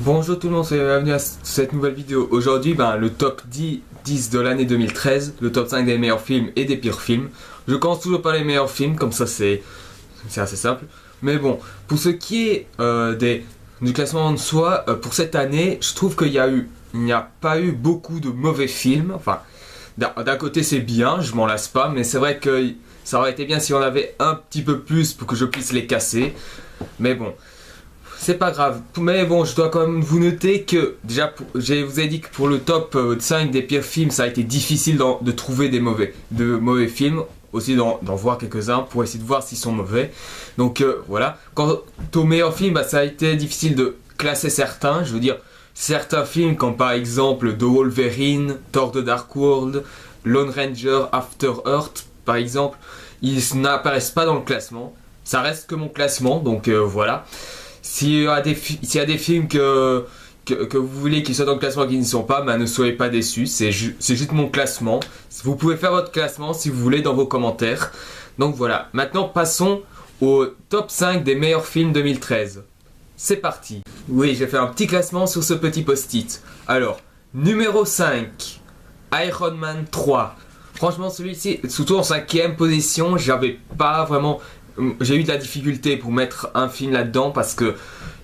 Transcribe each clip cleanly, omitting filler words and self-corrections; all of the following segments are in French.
Bonjour tout le monde, bienvenue à cette nouvelle vidéo. Aujourd'hui, le top 10 de l'année 2013, le top 5 des meilleurs films et des pires films. Je commence toujours par les meilleurs films, comme ça c'est assez simple. Mais bon, pour ce qui est du classement en soi, pour cette année, je trouve qu'il n'y a pas eu beaucoup de mauvais films. Enfin, d'un côté c'est bien, je m'en lasse pas, mais c'est vrai que ça aurait été bien si on avait un petit peu plus pour que je puisse les casser. Mais bon. C'est pas grave, mais bon, je dois quand même vous noter que déjà, je vous ai dit que pour le top 5 des pires films, ça a été difficile de trouver de mauvais films, aussi d'en voir quelques-uns pour essayer de voir s'ils sont mauvais. Donc voilà, quant aux meilleurs films, ça a été difficile de classer certains, je veux dire, certains films comme par exemple The Wolverine, Thor The Dark World, Lone Ranger, After Earth par exemple, ils n'apparaissent pas dans le classement, ça reste que mon classement, donc voilà. S'il y a des films que vous voulez qu'ils soient dans le classement et qu'ils n'y sont pas, ne soyez pas déçus, c'est juste mon classement. Vous pouvez faire votre classement si vous voulez dans vos commentaires. Donc voilà, maintenant passons au top 5 des meilleurs films 2013. C'est parti. Oui, j'ai fait un petit classement sur ce petit post-it. Alors, numéro 5, Iron Man 3. Franchement, celui-ci, surtout en 5ème position, j'ai eu de la difficulté pour mettre un film là-dedans parce que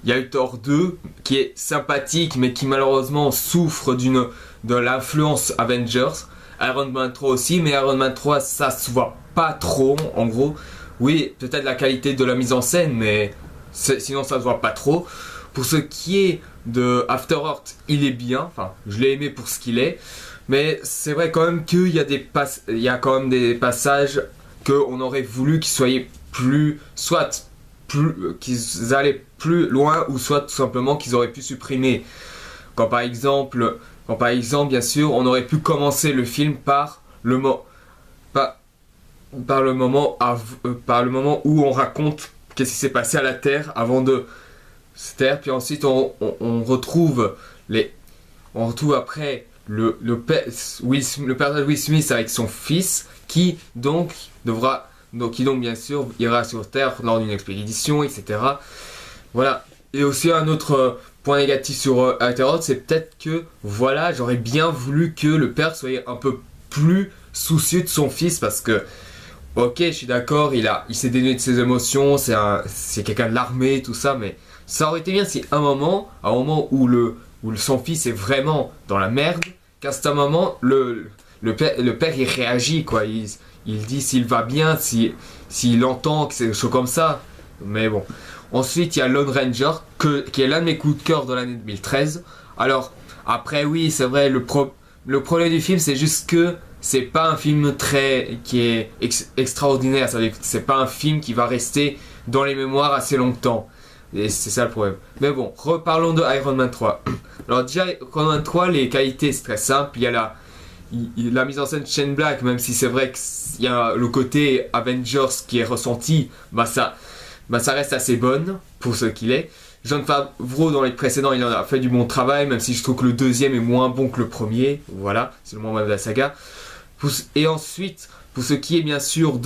il y a eu Thor 2 qui est sympathique mais qui malheureusement souffre de l'influence Avengers. Iron Man 3 aussi, mais Iron Man 3 ça se voit pas trop en gros. Oui, peut-être la qualité de la mise en scène, mais sinon ça se voit pas trop. Pour ce qui est de After Earth, il est bien, enfin je l'ai aimé pour ce qu'il est, mais c'est vrai quand même qu'il y a quand même des passages qu'on aurait voulu qu'ils soient qu'ils allaient plus loin ou soit tout simplement qu'ils auraient pu supprimer. Quand par exemple bien sûr on aurait pu commencer le film par le moment où on raconte qu'est-ce qui s'est passé à la Terre avant de cette Terre, puis ensuite on retrouve après le personnage Will Smith avec son fils qui donc bien sûr ira sur Terre lors d'une expédition, etc. Voilà. Et aussi un autre point négatif sur Alteroth, c'est peut-être que voilà, j'aurais bien voulu que le père soit un peu plus soucieux de son fils parce que ok, je suis d'accord, il s'est dénué de ses émotions, c'est quelqu'un de l'armée, tout ça, mais ça aurait été bien si un moment où son fils est vraiment dans la merde, qu'à ce moment le père il réagit quoi, il dit s'il va bien, s'il entend que c'est des choses comme ça. Mais bon. Ensuite, il y a Lone Ranger, qui est l'un de mes coups de cœur de l'année 2013. Alors, après, oui, c'est vrai, le problème du film, c'est juste que c'est pas un film qui est extraordinaire. C'est pas un film qui va rester dans les mémoires assez longtemps. Et c'est ça le problème. Mais bon, reparlons de Iron Man 3. Alors, déjà, Iron Man 3, les qualités, c'est très simple. Il y a la mise en scène de Shane Black, même si c'est vrai qu'il y a le côté Avengers qui est ressenti, ça reste assez bonne pour ce qu'il est. Jon Favreau dans les précédents, il en a fait du bon travail, même si je trouve que le deuxième est moins bon que le premier. Voilà, c'est le moins bon de la saga. Et ensuite, pour ce qui est bien sûr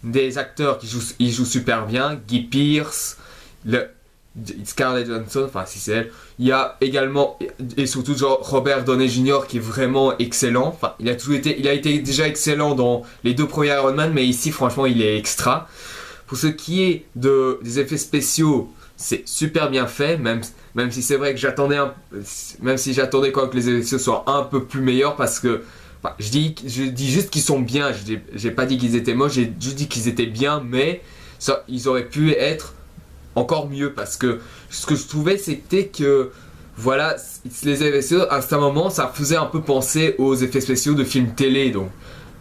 des acteurs ils jouent super bien, Guy Pearce, Scarlett Johansson, enfin si c'est elle. Il y a également et surtout Robert Downey Jr. qui est vraiment excellent. Enfin, il a été déjà excellent dans les deux premiers Iron Man, mais ici franchement il est extra. Pour ce qui est des effets spéciaux, c'est super bien fait, même si c'est vrai que j'attendais quand même que les effets spéciaux soient un peu plus meilleurs parce que je dis juste qu'ils sont bien. J'ai pas dit qu'ils étaient moches, j'ai juste dit qu'ils étaient bien, mais ils auraient pu être encore mieux parce que ce que je trouvais c'était que voilà, les effets spéciaux à un moment ça faisait un peu penser aux effets spéciaux de films télé, donc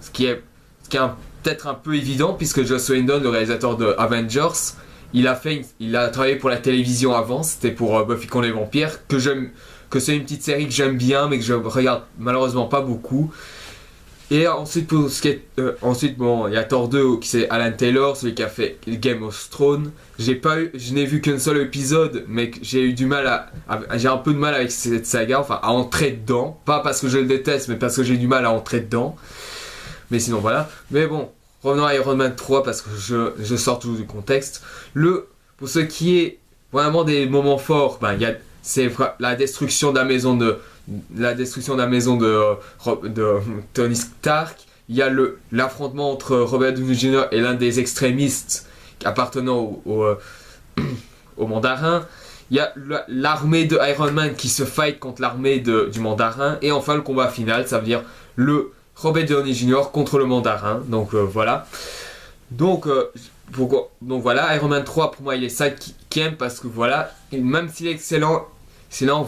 ce qui est peut-être un peu évident puisque Joss Whedon, le réalisateur de Avengers, il a travaillé pour la télévision avant, c'était pour Buffy contre les vampires que c'est une petite série que j'aime bien mais que je regarde malheureusement pas beaucoup. Et ensuite pour ce qui est il y a Thor 2 qui c'est Alan Taylor, celui qui a fait Game of Thrones. Je n'ai vu qu'un seul épisode, mais j'ai un peu de mal avec cette saga, enfin à entrer dedans, pas parce que je le déteste, mais parce que j'ai du mal à entrer dedans. Mais sinon voilà. Mais bon, revenons à Iron Man 3 parce que je sors toujours du contexte. Pour ce qui est vraiment des moments forts, ben, c'est la destruction de la maison de Tony Stark. Il y a l'affrontement entre Robert Downey Jr. et l'un des extrémistes appartenant au mandarin. Il y a l'armée de Iron Man qui se fight contre l'armée du mandarin. Et enfin le combat final, ça veut dire le Robert Downey Jr. contre le mandarin. Donc voilà. Donc voilà, Iron Man 3 pour moi il est cinquième parce que voilà, même s'il est excellent,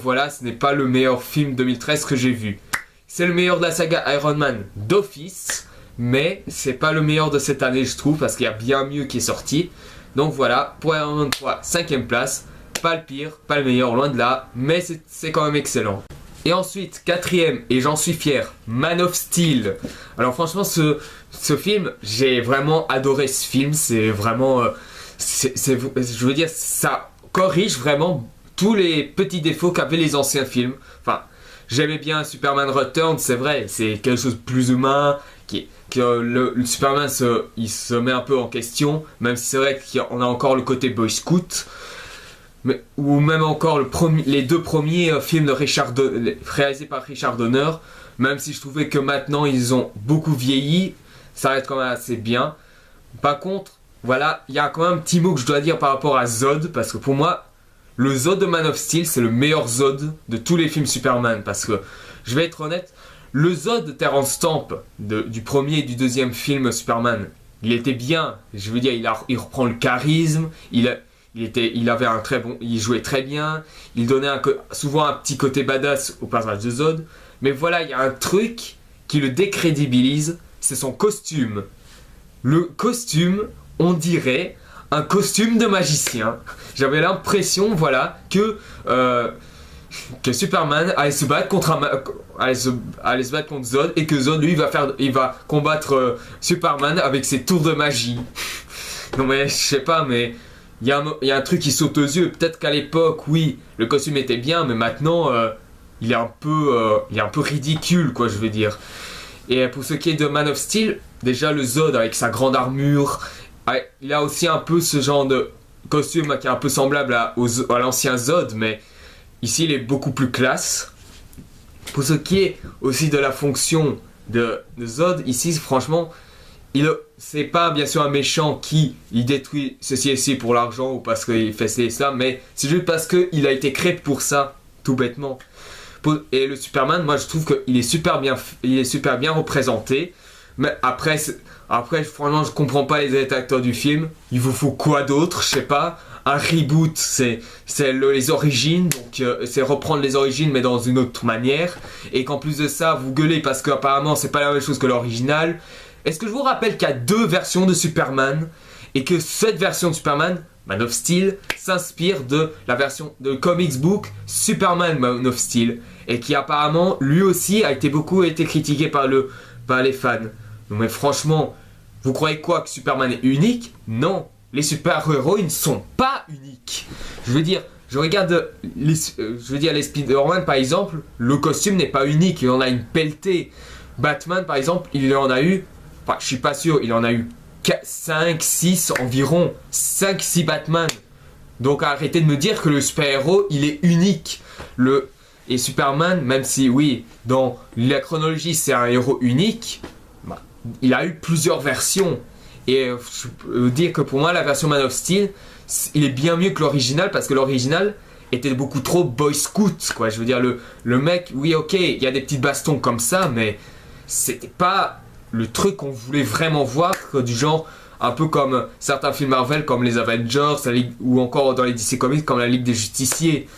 voilà, ce n'est pas le meilleur film 2013 que j'ai vu. C'est le meilleur de la saga Iron Man d'office, mais c'est pas le meilleur de cette année je trouve parce qu'il y a bien mieux qui est sorti. Donc voilà, pour Iron Man 3, 5ème place. Pas le pire, pas le meilleur, loin de là, mais c'est quand même excellent. Et ensuite, 4ème, et j'en suis fier, Man of Steel. Alors franchement, ce film, j'ai vraiment adoré ce film. C'est vraiment... je veux dire, ça corrige vraiment tous les petits défauts qu'avaient les anciens films. Enfin, j'aimais bien Superman Returns, c'est vrai, c'est quelque chose de plus humain, que le Superman, il se met un peu en question, même si c'est vrai qu'on a encore le côté Boy Scout. Ou même encore les deux premiers films réalisés par Richard Donner, même si je trouvais que maintenant ils ont beaucoup vieilli, ça reste quand même assez bien. Par contre, voilà, il y a quand même un petit mot que je dois dire par rapport à Zod, parce que pour moi, le Zod de Man of Steel, c'est le meilleur Zod de tous les films Superman, parce que, je vais être honnête, le Zod de Terrence Stamp, du premier et du deuxième film Superman, il était bien, je veux dire, il reprend le charisme, il avait un très bon, il jouait très bien, il donnait souvent un petit côté badass au personnage de Zod, mais voilà, il y a un truc qui le décrédibilise, c'est son costume. Le costume, on dirait un costume de magicien. J'avais l'impression, voilà, que Superman allait se battre contre Zod et que Zod lui il va combattre Superman avec ses tours de magie. Non mais je sais pas, mais il y a un truc qui saute aux yeux. Peut-être qu'à l'époque, oui, le costume était bien, mais maintenant, il est un peu ridicule, quoi, je veux dire. Et pour ce qui est de Man of Steel, déjà le Zod avec sa grande armure, il a aussi un peu ce genre de costume qui est un peu semblable à l'ancien Zod, mais ici il est beaucoup plus classe. Pour ce qui est aussi de la fonction de Zod, ici franchement, c'est pas bien sûr un méchant qui il détruit ceci et ci pour l'argent ou parce qu'il fait ça, mais c'est juste parce qu'il a été créé pour ça, tout bêtement. Et le Superman, moi je trouve qu'il est super bien représenté. Mais après franchement je comprends pas les acteurs du film. Il vous faut quoi d'autre, je sais pas. Un reboot, c'est les origines, donc c'est reprendre les origines mais dans une autre manière. Et qu'en plus de ça, vous gueulez parce qu'apparemment c'est pas la même chose que l'original. Est-ce que je vous rappelle qu'il y a deux versions de Superman et que cette version de Superman, Man of Steel, s'inspire de la version de comics book Superman Man of Steel et qui apparemment lui aussi a beaucoup été critiqué par les fans. Mais franchement, vous croyez quoi, que Superman est unique? Non, les super-héros ils ne sont pas uniques. Je veux dire, je regarde les Spider-Man par exemple, le costume n'est pas unique, il en a une pelletée. Batman par exemple, il en a eu, enfin je suis pas sûr, il en a eu 5, 6 environ, 5, 6 Batman. Donc arrêtez de me dire que le super-héros il est unique. Et Superman, même si oui, dans la chronologie c'est un héros unique, il a eu plusieurs versions. Et je peux dire que pour moi la version Man of Steel, il est bien mieux que l'original parce que l'original était beaucoup trop boy scout, quoi. Je veux dire, le mec, oui ok, il y a des petites bastons comme ça, mais c'était pas le truc qu'on voulait vraiment voir, du genre un peu comme certains films Marvel comme les Avengers ou encore dans les DC Comics comme la Ligue des Justiciers,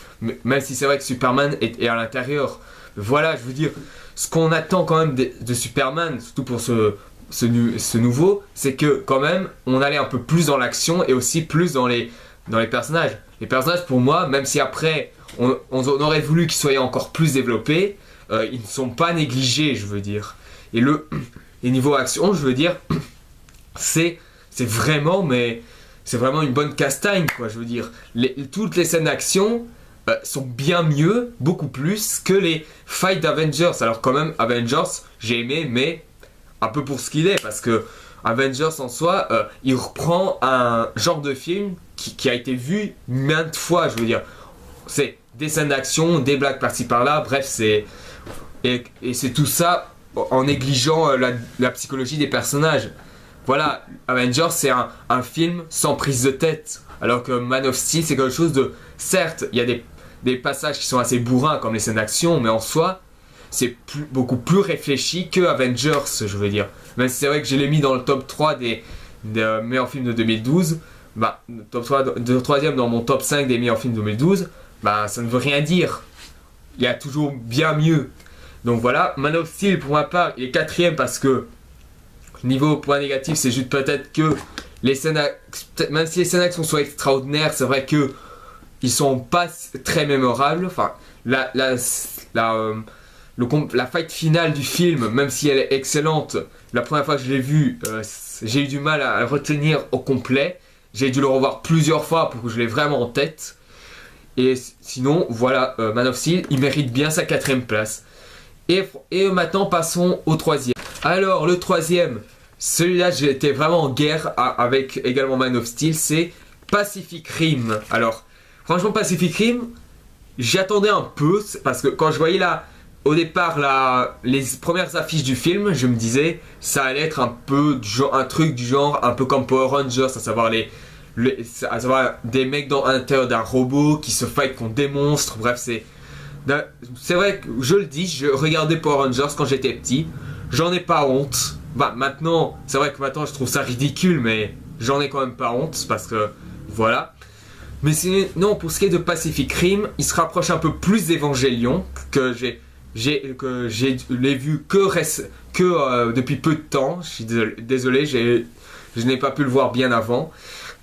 même si c'est vrai que Superman est à l'intérieur. Voilà, je veux dire, ce qu'on attend quand même de Superman, surtout pour ce nouveau, c'est que quand même on allait un peu plus dans l'action et aussi plus dans les personnages. Les personnages pour moi, même si après on aurait voulu qu'ils soient encore plus développés, ils ne sont pas négligés, je veux dire. Et niveau action, je veux dire, c'est vraiment une bonne castagne, quoi. Je veux dire, toutes les scènes d'action sont bien mieux, beaucoup plus que les fights d'Avengers. Alors quand même, Avengers, j'ai aimé, mais un peu pour ce qu'il est, parce que Avengers en soi, il reprend un genre de film qui a été vu maintes fois, je veux dire. C'est des scènes d'action, des blagues par-ci par-là, bref, c'est... Et c'est tout ça en négligeant la psychologie des personnages. Voilà, Avengers, c'est un film sans prise de tête. Alors que Man of Steel, c'est quelque chose de... Certes, il y a des passages qui sont assez bourrins, comme les scènes d'action, mais en soi, c'est beaucoup plus réfléchi que Avengers, je veux dire. Même si c'est vrai que je l'ai mis dans le top 3 des meilleurs films de 2012, bah, top 3, troisième dans mon top 5 des meilleurs films de 2012, bah, ça ne veut rien dire. Il y a toujours bien mieux. Donc voilà, Man of Steel, pour ma part, il est quatrième parce que, niveau point négatif, c'est juste peut-être que les scènes, même si les scènes d'action sont extraordinaires, c'est vrai que ils sont pas très mémorables. Enfin, la fight finale du film, même si elle est excellente, la première fois que je l'ai vue, j'ai eu du mal à la retenir au complet. J'ai dû le revoir plusieurs fois pour que je l'ai vraiment en tête. Et sinon, voilà, Man of Steel, il mérite bien sa quatrième place. Et maintenant, passons au troisième. Alors, le troisième, celui-là, j'ai été vraiment en guerre avec également Man of Steel, c'est Pacific Rim. Alors, franchement, Pacific Rim, j'y attendais un peu, parce que quand je voyais au départ les premières affiches du film, je me disais, ça allait être un peu un truc du genre, un peu comme Power Rangers, à savoir à savoir des mecs dans l'intérieur d'un robot qui se fight contre des monstres, bref, c'est vrai que je le dis, je regardais Power Rangers quand j'étais petit, j'en ai pas honte. Bah maintenant, c'est vrai que maintenant je trouve ça ridicule, mais j'en ai quand même pas honte parce que voilà. Mais sinon, pour ce qui est de Pacific Rim, il se rapproche un peu plus d'Evangelion que l'ai vu que depuis peu de temps. Je suis désolé, je n'ai pas pu le voir bien avant.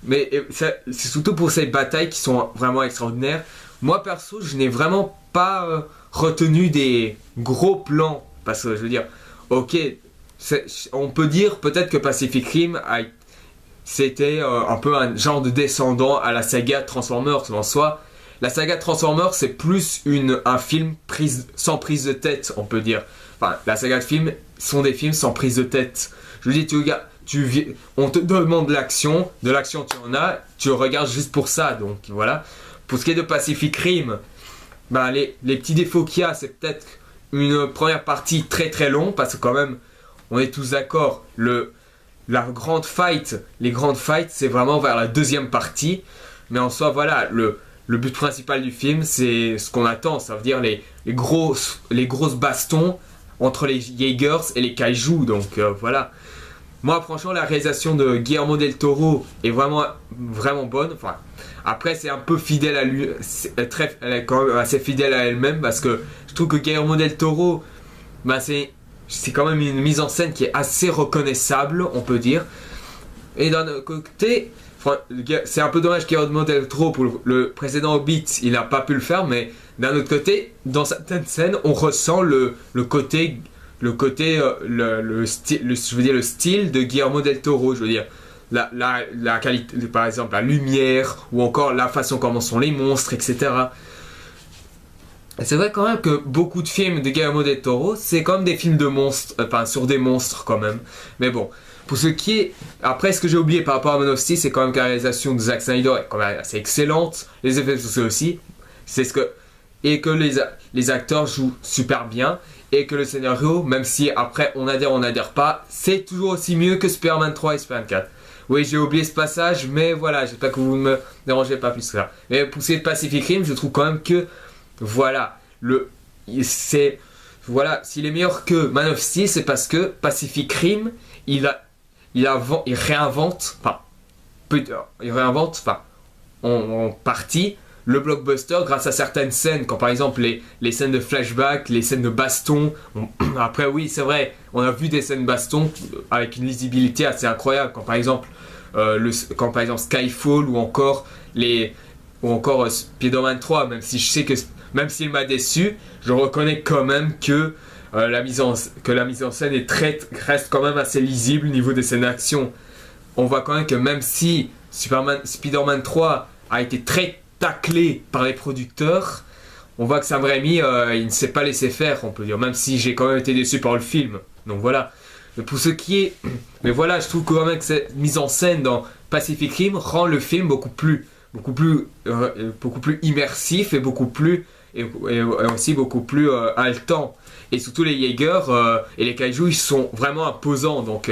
Mais c'est surtout pour ces batailles qui sont vraiment extraordinaires. Moi perso, je n'ai vraiment pas retenu des gros plans. Parce que je veux dire, ok, on peut dire peut-être que Pacific Rim c'était un peu un genre de descendant à la saga Transformers. En soi, la saga Transformers, c'est plus un film sans prise de tête, on peut dire. Enfin, la saga de films sont des films sans prise de tête. Je veux dire, on te demande de l'action tu en as, tu regardes juste pour ça, donc voilà. Pour ce qui est de Pacific Rim, ben les petits défauts qu'il y a, c'est peut-être une première partie très très longue, parce que quand même, on est tous d'accord, les grandes fights, c'est vraiment vers la deuxième partie, mais en soi, voilà, le but principal du film, c'est ce qu'on attend, ça veut dire les grosses bastons entre les Jaegers et les Kaiju, donc voilà. Moi, franchement, la réalisation de Guillermo del Toro est vraiment, vraiment bonne. Enfin, après, c'est un peu fidèle à lui. Elle est quand même assez fidèle à elle-même parce que je trouve que Guillermo del Toro, bah, c'est quand même une mise en scène qui est assez reconnaissable, on peut dire. Et d'un autre côté, c'est un peu dommage Guillermo del Toro pour le précédent Hobbit, il n'a pas pu le faire, mais d'un autre côté, dans certaines scènes, on ressent le style de Guillermo del Toro, je veux dire la qualité, par exemple la lumière ou encore la façon comment sont les monstres, etc. Et c'est vrai quand même que beaucoup de films de Guillermo del Toro, c'est comme des films de monstres, enfin sur des monstres quand même. Mais bon, pour ce qui est... Après, ce que j'ai oublié par rapport à Man of Steel, c'est quand même que la réalisation de Zack Snyder est quand même assez excellente, les effets sociaux aussi, et que les acteurs jouent super bien. Et que le scénario, même si après on adhère pas, c'est toujours aussi mieux que Superman 3 et Superman 4. Oui, j'ai oublié ce passage, mais voilà, j'espère que vous ne me dérangez pas plus que ça. Mais pour ce qui est de Pacific Rim, je trouve quand même que, voilà, s'il est meilleur que Man of Steel, c'est parce que Pacific Rim, il réinvente, en partie, le blockbuster grâce à certaines scènes, quand par exemple les scènes de flashback, les scènes de baston. Après oui, c'est vrai, on a vu des scènes de baston avec une lisibilité assez incroyable, quand par exemple Skyfall ou encore Spider-Man 3, même si je sais que même s'il m'a déçu, je reconnais quand même que la mise en scène reste quand même assez lisible au niveau des scènes d'action. On voit quand même que même si Spider-Man 3 a été très taclé par les producteurs, on voit que Sam Raimi il ne s'est pas laissé faire, on peut dire, même si j'ai quand même été déçu par le film. Donc voilà. Mais pour ce qui est Mais voilà, je trouve que quand même que cette mise en scène dans Pacific Rim rend le film beaucoup plus immersif et et aussi beaucoup plus haletant. Et surtout les Jaeger et les kaiju, ils sont vraiment imposants. Donc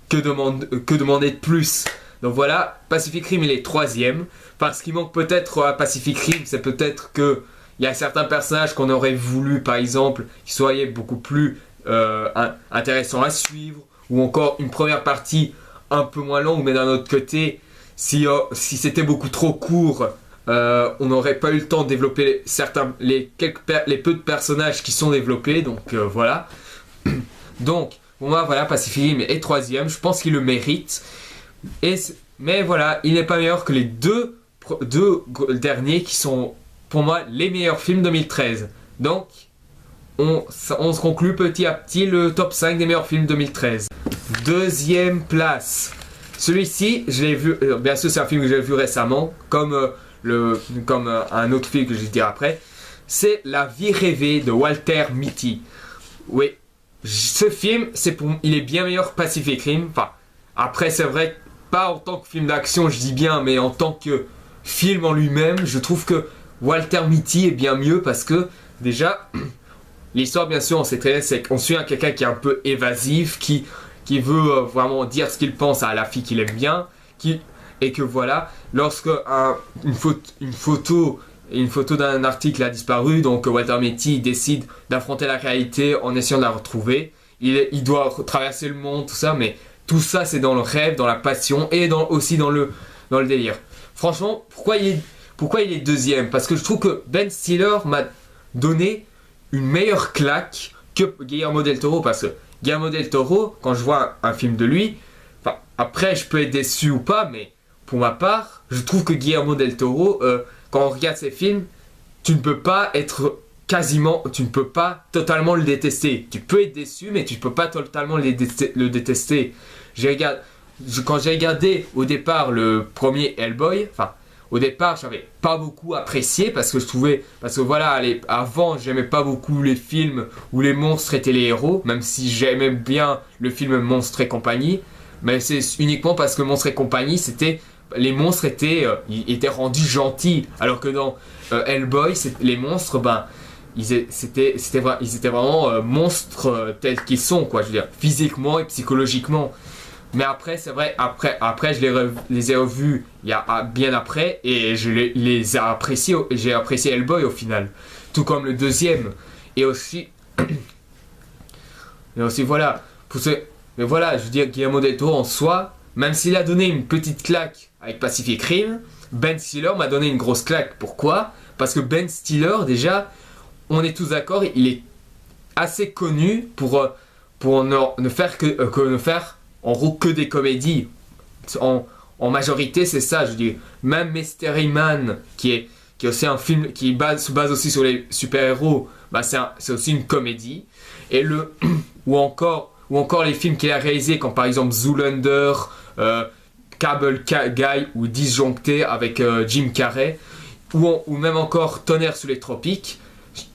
que demander de plus? Donc voilà, Pacific Rim il est troisième. Parce qu'il manque peut-être à Pacific Rim, c'est peut-être que il y a certains personnages qu'on aurait voulu, par exemple, qui soient beaucoup plus intéressants à suivre, ou encore une première partie un peu moins longue, mais d'un autre côté, si c'était beaucoup trop court, on n'aurait pas eu le temps de développer les peu de personnages qui sont développés, donc voilà. Donc, pour moi, voilà, Pacific Rim est troisième, je pense qu'il le mérite, mais voilà, il n'est pas meilleur que les deux derniers qui sont pour moi les meilleurs films 2013. Donc on se conclut petit à petit le top 5 des meilleurs films 2013. Deuxième place. Celui-ci, je l'ai vu, bien sûr c'est un film que j'ai vu récemment, comme un autre film que je vais dire après. C'est La vie rêvée de Walter Mitty. Oui, ce film, il est bien meilleur que Pacific Rim. Enfin, après c'est vrai, pas en tant que film d'action, je dis bien, mais en tant que film en lui-même, je trouve que Walter Mitty est bien mieux parce que déjà, l'histoire bien sûr on sait très bien, c'est qu'on suit quelqu'un qui est un peu évasif, qui veut vraiment dire ce qu'il pense à la fille qu'il aime bien, et que voilà, lorsque une photo d'un article a disparu, donc Walter Mitty décide d'affronter la réalité en essayant de la retrouver. Il doit traverser le monde, tout ça, mais tout ça c'est dans le rêve, dans la passion et aussi dans le délire. Franchement, pourquoi il est deuxième? Parce que je trouve que Ben Stiller m'a donné une meilleure claque que Guillermo del Toro. Parce que Guillermo del Toro, quand je vois un film de lui, enfin, après je peux être déçu ou pas, mais pour ma part, je trouve que Guillermo del Toro, quand on regarde ses films, tu ne peux pas totalement le détester. Tu peux être déçu, mais tu ne peux pas totalement le détester. Quand j'ai regardé au départ le premier Hellboy, enfin au départ j'avais pas beaucoup apprécié parce que voilà, avant j'aimais pas beaucoup les films où les monstres étaient les héros, même si j'aimais bien le film Monstres et compagnie, mais c'est uniquement parce que Monstres et compagnie les monstres étaient rendus gentils, alors que dans Hellboy les monstres ils étaient vraiment monstres tels qu'ils sont, quoi, je veux dire, physiquement et psychologiquement. Mais après, c'est vrai, après les ai revus bien après, et les ai appréciés, j'ai apprécié Hellboy au final. Tout comme le deuxième. Et aussi, voilà. Mais voilà, je veux dire, Guillermo del Toro en soi, même s'il a donné une petite claque avec Pacific Rim, Ben Stiller m'a donné une grosse claque. Pourquoi? Parce que Ben Stiller, déjà, on est tous d'accord, il est assez connu pour ne faire en gros que des comédies. En majorité, c'est ça, je dis. Même Mystery Man, qui est aussi un film qui se base aussi sur les super-héros, c'est aussi une comédie. Et ou encore les films qu'il a réalisés, comme par exemple Zoolander, Cable Guy ou Disjoncté avec Jim Carrey, ou même encore Tonnerre sous les tropiques.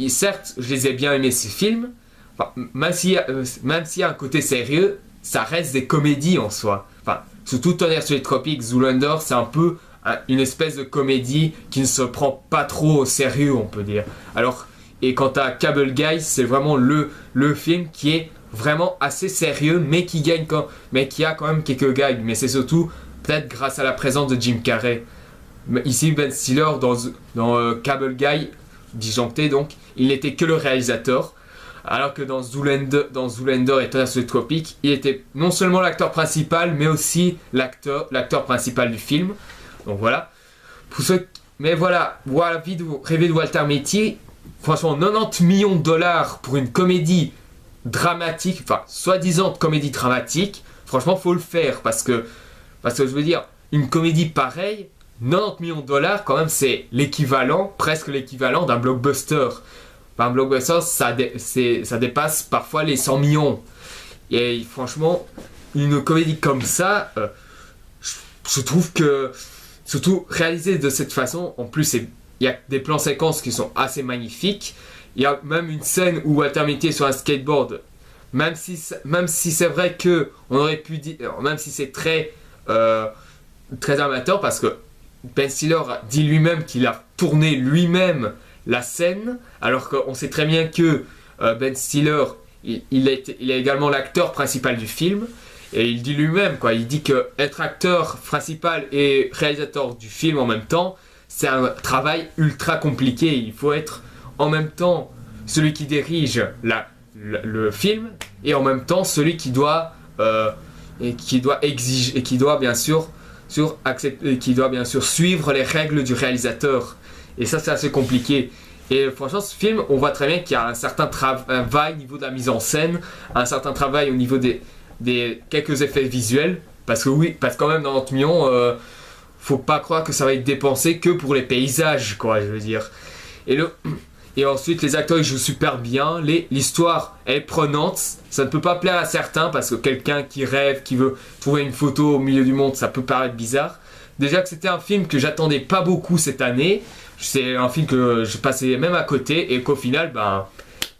Certes, je les ai bien aimés ces films, enfin, même s'il y a un côté sérieux, ça reste des comédies en soi. Enfin, surtout Tonnerre sur les tropiques, Zoolander, c'est un peu une espèce de comédie qui ne se prend pas trop au sérieux, on peut dire. Et quant à Cable Guy, c'est vraiment le film qui est vraiment assez sérieux, mais qui a quand même quelques gags. Mais c'est surtout peut-être grâce à la présence de Jim Carrey. Ici, Ben Stiller, dans Cable Guy, disjoncté donc, il n'était que le réalisateur. Alors que dans Zoolander et Tonnerre sur les tropiques, il était non seulement l'acteur principal, mais aussi l'acteur principal du film. Donc voilà. Mais voilà, La vie rêvée de Walter Mitty, franchement, 90 millions de dollars pour une comédie dramatique, enfin, soi-disant comédie dramatique, franchement, faut le faire. Parce que je veux dire, une comédie pareille, 90 millions de dollars, quand même, c'est presque l'équivalent d'un blockbuster. Un blockbuster, ça dépasse parfois les 100 millions. Et franchement, une comédie comme ça, je trouve que, surtout réalisée de cette façon, en plus, il y a des plans séquences qui sont assez magnifiques. Il y a même une scène où Walter Mitty est sur un skateboard. même si c'est vrai que on aurait pu dire, même si c'est très amateur, parce que Ben Stiller dit lui-même qu'il a tourné lui-même la scène, alors qu'on sait très bien que Ben Stiller, il est également l'acteur principal du film, et il dit lui-même, quoi, il dit que être acteur principal et réalisateur du film en même temps, c'est un travail ultra compliqué. Il faut être en même temps celui qui dirige le film et en même temps celui qui doit exiger et qui doit bien sûr accepter, qui doit bien sûr suivre les règles du réalisateur. Et ça, c'est assez compliqué. Et franchement, ce film, on voit très bien qu'il y a un certain travail au niveau de la mise en scène, un certain travail au niveau des quelques effets visuels. Parce que oui, parce que quand même dans 30 millions, faut pas croire que ça va être dépensé que pour les paysages, quoi, je veux dire. Et ensuite, les acteurs ils jouent super bien. L'histoire est prenante. Ça ne peut pas plaire à certains parce que quelqu'un qui rêve, qui veut trouver une photo au milieu du monde, ça peut paraître bizarre. Déjà que c'était un film que j'attendais pas beaucoup cette année. C'est un film que je passais même à côté et qu'au final, ben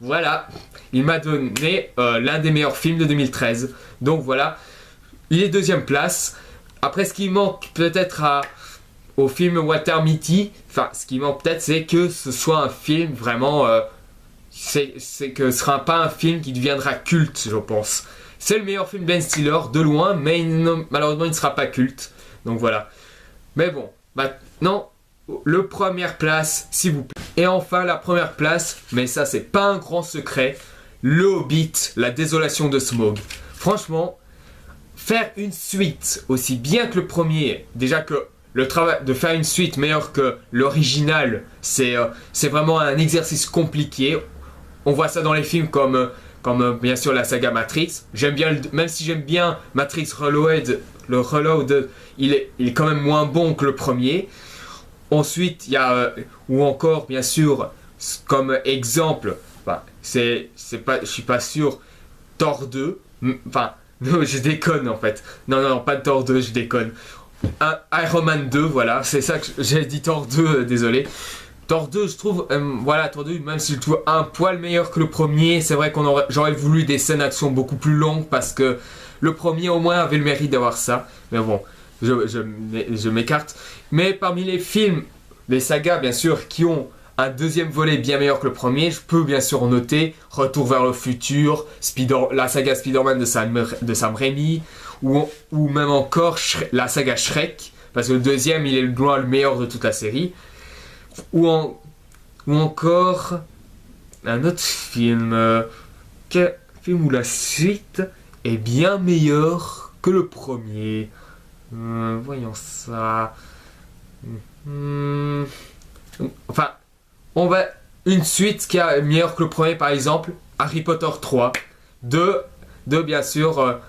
voilà, il m'a donné l'un des meilleurs films de 2013. Donc voilà, il est deuxième place. Après, ce qui manque peut-être au film Walter Mitty, enfin, ce qui manque peut-être, c'est que ce soit un film vraiment. C'est que ce sera pas un film qui deviendra culte, je pense. C'est le meilleur film de Ben Stiller, de loin, mais malheureusement, il ne sera pas culte. Donc voilà. Mais bon, maintenant, le première place, s'il vous plaît. Et enfin, la première place, mais ça, c'est pas un grand secret, Le Hobbit, la désolation de Smaug. Franchement, faire une suite aussi bien que le premier, déjà que le travail de faire une suite meilleure que l'original, c'est vraiment un exercice compliqué. On voit ça dans les films comme bien sûr la saga Matrix. J'aime bien, même si j'aime bien Matrix Reloaded, le Reload, il est quand même moins bon que le premier. Ensuite, il y a, ou encore bien sûr, comme exemple, enfin, je suis pas sûr, Thor 2, enfin, non, je déconne en fait. Non, pas Thor 2, je déconne. Iron Man 2, voilà, c'est ça que j'ai dit Thor 2, désolé. Thor 2, je trouve, voilà, Thor 2, même si je trouve un poil meilleur que le premier, c'est vrai j'aurais voulu des scènes d'action beaucoup plus longues parce que le premier au moins avait le mérite d'avoir ça. Mais bon, je m'écarte. Mais parmi les films, les sagas bien sûr, qui ont un deuxième volet bien meilleur que le premier, je peux bien sûr noter Retour vers le futur, la saga Spider-Man de Sam Raimi, ou même encore la saga Shrek, parce que le deuxième il est loin le meilleur de toute la série, ou encore un autre film, où la suite est bien meilleure que le premier. Voyons ça. Enfin, une suite qui est meilleure que le premier, par exemple, Harry Potter 3, de bien sûr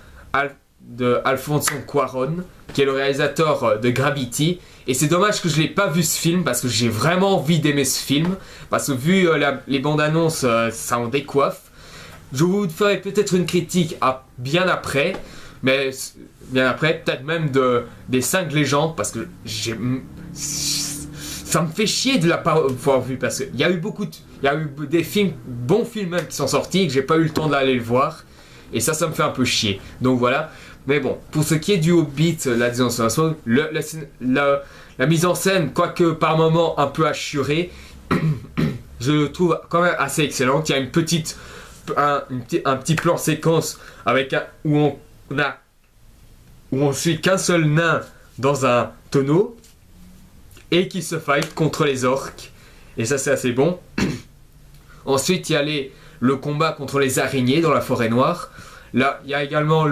de Alfonso Cuarón, qui est le réalisateur de Gravity. Et c'est dommage que je n'ai pas vu ce film parce que j'ai vraiment envie d'aimer ce film. Parce que vu les bandes annonces, ça en décoiffe. Je vous ferai peut-être une critique bien après. Mais bien après, peut-être même des 5 légendes. Parce que ça me fait chier de la pas avoir vu. Parce qu'il y a eu des films, bons films même qui sont sortis. Et que j'ai pas eu le temps d'aller le voir. Et ça me fait un peu chier. Donc voilà. Mais bon, pour ce qui est du Hobbit, la désolation, la mise en scène, quoique par moments un peu assurée, je le trouve quand même assez excellente. Il y a un petit plan séquence avec où on suit qu'un seul nain dans un tonneau et qui se fight contre les orques. Et ça, c'est assez bon. Ensuite, il y a le combat contre les araignées dans la forêt noire. Là, il y a également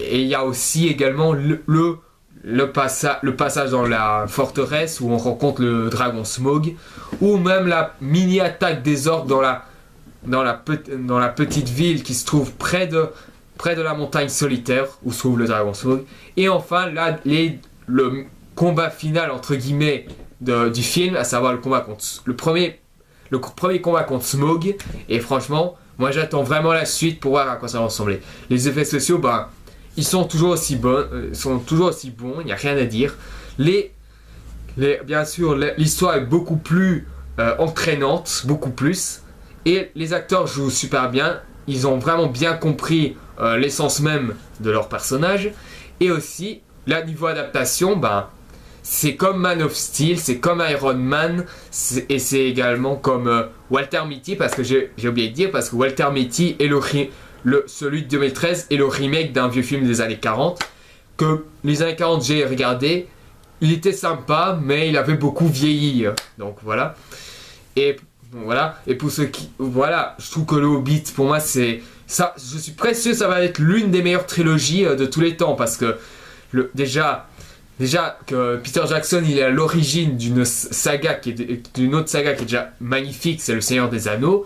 et il y a aussi également le passage dans la forteresse où on rencontre le dragon Smaug, ou même la mini attaque des orques dans la petite ville qui se trouve près de la montagne solitaire où se trouve le dragon Smaug. Et enfin là, le combat final entre guillemets du film, à savoir le premier combat contre Smaug. Et franchement, moi j'attends vraiment la suite pour voir à quoi ça va ressembler. Les effets sociaux, ils sont toujours aussi bons, il n'y a rien à dire. Bien sûr, l'histoire est beaucoup plus entraînante, beaucoup plus. Et les acteurs jouent super bien. ils ont vraiment bien compris l'essence même de leur personnage. Et aussi, là, niveau adaptation, ben, c'est comme Man of Steel, c'est comme Iron Man, et c'est également comme Walter Mitty, parce que j'ai oublié de dire, parce que Walter Mitty est celui de 2013 est le remake d'un vieux film des années 40, que les années 40 j'ai regardé, il était sympa, mais il avait beaucoup vieilli, donc voilà. Et voilà, et pour ceux qui... Voilà, je trouve que le Hobbit, pour moi, c'est... ça. Je suis presque sûr que ça va être l'une des meilleures trilogies de tous les temps, parce que déjà que Peter Jackson, il est à l'origine d'une saga d'une autre saga qui est déjà magnifique, c'est Le Seigneur des Anneaux.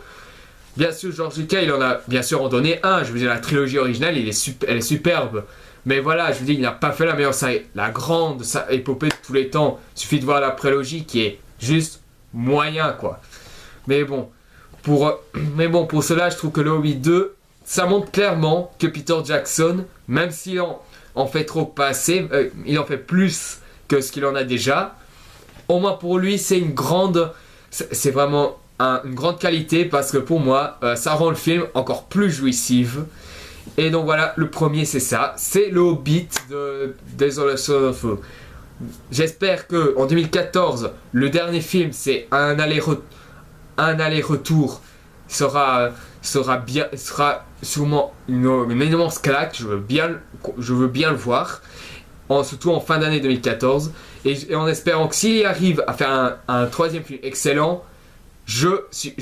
Bien sûr, George Lucas, il en a bien sûr en donné un. Je veux dire, la trilogie originale, elle est superbe. Mais voilà, je veux dire, il n'a pas fait la meilleure saga, la grande épopée de tous les temps. Il suffit de voir la prélogie qui est juste moyen, quoi. Mais bon, pour cela, je trouve que le Hobbit 2, ça montre clairement que Peter Jackson, même s'il en fait trop pas assez, il en fait plus que ce qu'il en a déjà. Au moins pour lui, c'est vraiment une grande qualité, parce que pour moi, ça rend le film encore plus jouissif. Et donc voilà, le premier c'est ça, c'est le Hobbit de Desolation of Fur. J'espère que en 2014, le dernier film, c'est un aller-retour, sera sûrement une immense claque. Je veux bien le voir, surtout en fin d'année 2014, et en espérant que s'il arrive à faire un troisième film excellent, je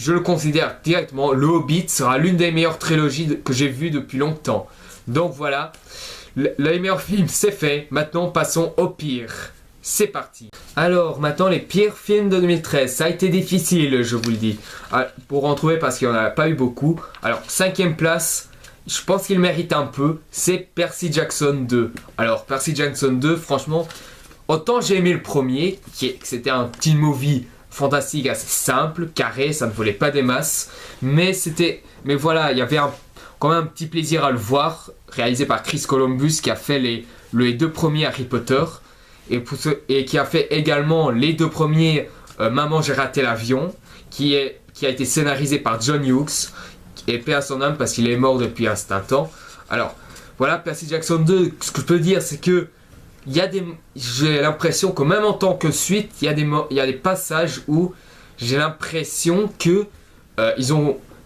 le considère directement, le Hobbit sera l'une des meilleures trilogies que j'ai vues depuis longtemps. Donc voilà, les meilleurs films c'est fait, maintenant passons au pire. C'est parti. Alors maintenant, les pires films de 2013, ça a été difficile, je vous le dis, pour en trouver, parce qu'il n'y en a pas eu beaucoup. Alors 5ème place, je pense qu'il mérite un peu, c'est Percy Jackson 2. Alors Percy Jackson 2, franchement, autant j'ai aimé le premier, que c'était un petit movie fantastique, assez simple, carré, ça ne volait pas des masses, mais voilà, il y avait quand même un petit plaisir à le voir, réalisé par Chris Columbus, qui a fait les 2 premiers Harry Potter, et qui a fait également les 2 premiers Maman j'ai raté l'avion, qui a été scénarisé par John Hughes, et paix à son âme, parce qu'il est mort depuis un certain temps. Alors voilà, Percy Jackson 2, ce que je peux dire, c'est que j'ai l'impression que même en tant que suite, il y a des passages où j'ai l'impression que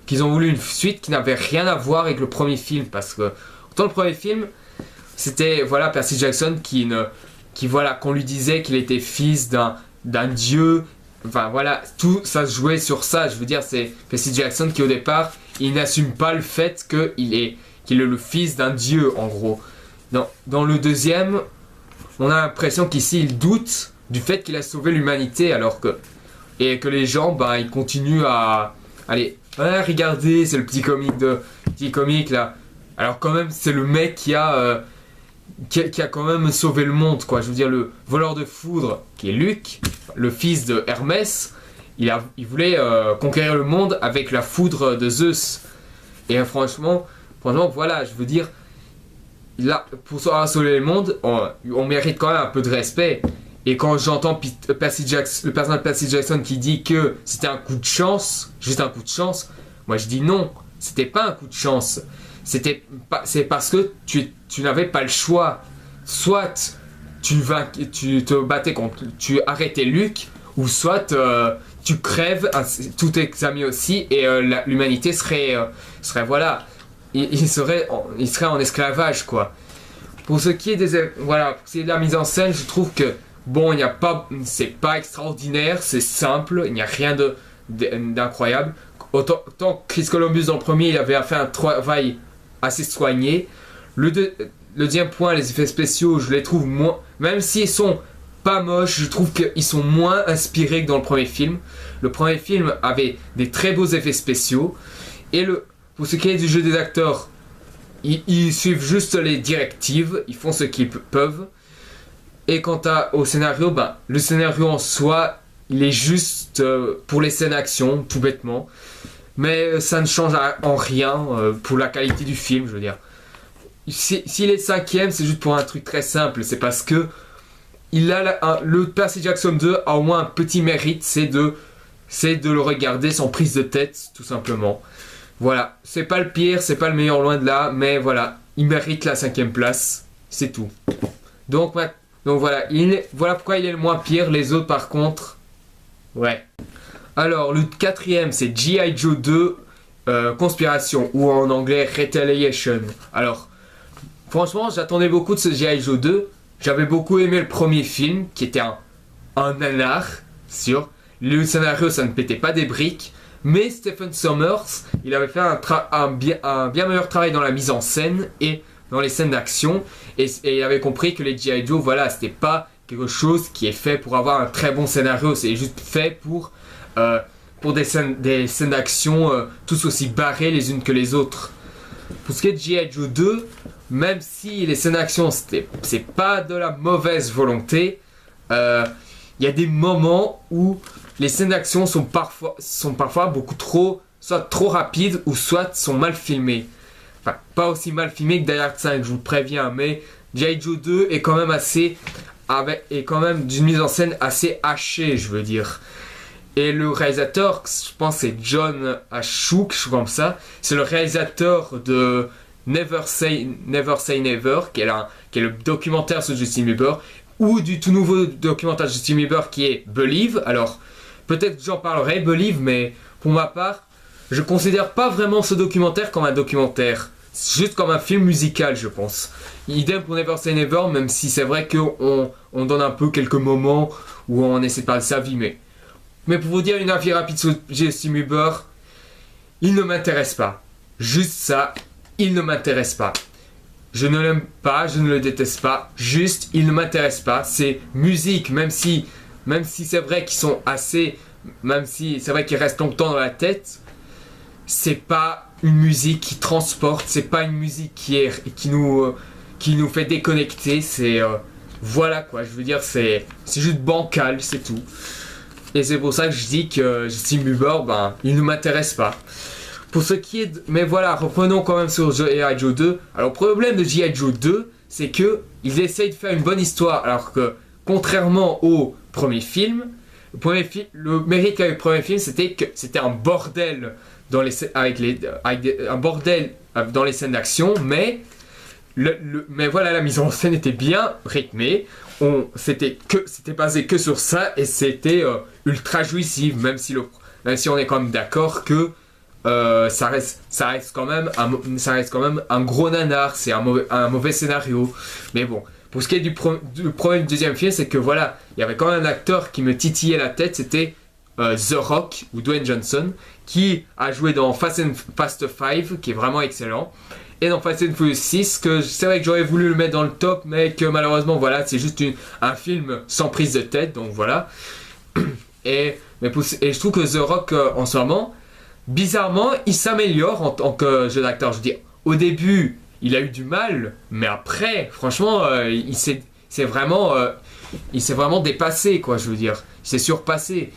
qu'ils ont voulu une suite qui n'avait rien à voir avec le premier film, parce que autant le premier film, c'était voilà Percy Jackson qu'on lui disait qu'il était fils d'un dieu. Enfin voilà, tout ça se jouait sur ça. Je veux dire, c'est Percy Jackson qui au départ, il n'assume pas le fait qu'il est le fils d'un dieu, en gros. Dans le deuxième, on a l'impression qu'ici il doute du fait qu'il a sauvé l'humanité, et que les gens, ils continuent à allez, regardez, c'est le petit comique là. Alors quand même, c'est le mec qui a quand même sauvé le monde, quoi. Je veux dire, le voleur de foudre, qui est Luke, le fils de Hermès, il voulait conquérir le monde avec la foudre de Zeus. Et franchement, voilà, je veux dire, là, pour sauver le monde, on mérite quand même un peu de respect. Et quand j'entends le personnage de Percy Jackson qui dit que c'était un coup de chance, juste un coup de chance, moi je dis non, c'était pas un coup de chance. C'est parce que tu n'avais pas le choix. Soit tu te battais tu arrêtais Luke, ou soit tu crèves, tous tes amis aussi, et l'humanité serait voilà, il serait en esclavage, quoi. Pour ce qui est de la mise en scène, je trouve que bon, c'est pas extraordinaire, c'est simple, il n'y a rien d'incroyable. Autant Chris Columbus dans le premier, il avait fait un travail assez soigné. Le deuxième point, les effets spéciaux, je les trouve moins, même s'ils sont pas moches, je trouve qu'ils sont moins inspirés que dans le premier film. Le premier film avait des très beaux effets spéciaux, et pour ce qui est du jeu des acteurs, ils suivent juste les directives, ils font ce qu'ils peuvent. Et quant au scénario, le scénario en soi, il est juste pour les scènes d'action, tout bêtement. Mais ça ne change en rien pour la qualité du film, je veux dire. S'il est 5ème, c'est juste pour un truc très simple. C'est parce que le Percy Jackson 2 a au moins un petit mérite, c'est de le regarder sans prise de tête, tout simplement. Voilà, c'est pas le pire, c'est pas le meilleur loin de là, mais voilà, il mérite la 5e place, c'est tout. Donc voilà, voilà pourquoi il est le moins pire, les autres par contre, ouais. Alors le 4e c'est G.I. Joe 2, Conspiration, ou en anglais Retaliation. Alors, franchement j'attendais beaucoup de ce G.I. Joe 2, j'avais beaucoup aimé le premier film, qui était un nanar, sûr. Le scénario ça ne pétait pas des briques. Mais Stephen Sommers, il avait fait un bien meilleur travail dans la mise en scène et dans les scènes d'action. Et il avait compris que les G.I. Joe, voilà, c'était pas quelque chose qui est fait pour avoir un très bon scénario. C'est juste fait pour des scènes d'action tous aussi barrées les unes que les autres. Pour ce qui est de G.I. Joe 2, même si les scènes d'action, c'est pas de la mauvaise volonté, il y a des moments où les scènes d'action sont parfois beaucoup soit trop rapides ou soit sont mal filmées. Enfin, pas aussi mal filmées que Die Hard 5, je vous préviens, mais G.I. Joe 2 est quand même d'une mise en scène assez hachée, je veux dire. Et le réalisateur, je pense c'est John Ashok, je comme ça, c'est le réalisateur de Never Say Never, qui est le documentaire sur Justin Bieber, ou du tout nouveau documentaire de Justin Bieber qui est Believe. Alors, peut-être que j'en parlerai, Believe, mais pour ma part, je considère pas vraiment ce documentaire comme un documentaire. C'est juste comme un film musical, je pense. Idem pour Never Say Never, même si c'est vrai qu'on donne un peu quelques moments où on essaie de parler de sa vie, mais pour vous dire une avis rapide sur Justin Bieber, il ne m'intéresse pas. Juste ça, il ne m'intéresse pas. Je ne l'aime pas, je ne le déteste pas. Juste, il ne m'intéresse pas. C'est musique, même si c'est vrai qu'ils sont assez, même si c'est vrai qu'ils restent longtemps dans la tête, c'est pas une musique qui transporte, c'est pas une musique qui nous fait déconnecter. C'est voilà quoi. Je veux dire, c'est juste bancal, c'est tout. Et c'est pour ça que je dis que Justin Bieber, il ne m'intéresse pas. Pour ce qui est mais voilà, reprenons quand même sur G.I. Joe 2. Alors, le problème de G.I. Joe 2, c'est que ils essayent de faire une bonne histoire, alors que, contrairement au premier film, le mérite qu'avait le premier film, c'était que c'était un bordel dans un bordel dans les scènes d'action, mais voilà, la mise en scène était bien rythmée. C'était basé que sur ça et c'était ultra jouissif, même si on est quand même d'accord que ça reste quand même un gros nanar, c'est un mauvais scénario. Mais bon, pour ce qui est du premier et du deuxième film, c'est que voilà, il y avait quand même un acteur qui me titillait la tête, c'était The Rock ou Dwayne Johnson, qui a joué dans Fast 5, qui est vraiment excellent. Et dans Fast and Furious 6, que c'est vrai que j'aurais voulu le mettre dans le top, mais que malheureusement, voilà, c'est juste un film sans prise de tête, donc voilà. Et je trouve que The Rock, en ce moment, bizarrement, il s'améliore en tant que jeu d'acteur. Je veux dire, au début, il a eu du mal, mais après, franchement, il s'est vraiment dépassé, quoi, je veux dire. Il s'est surpassé.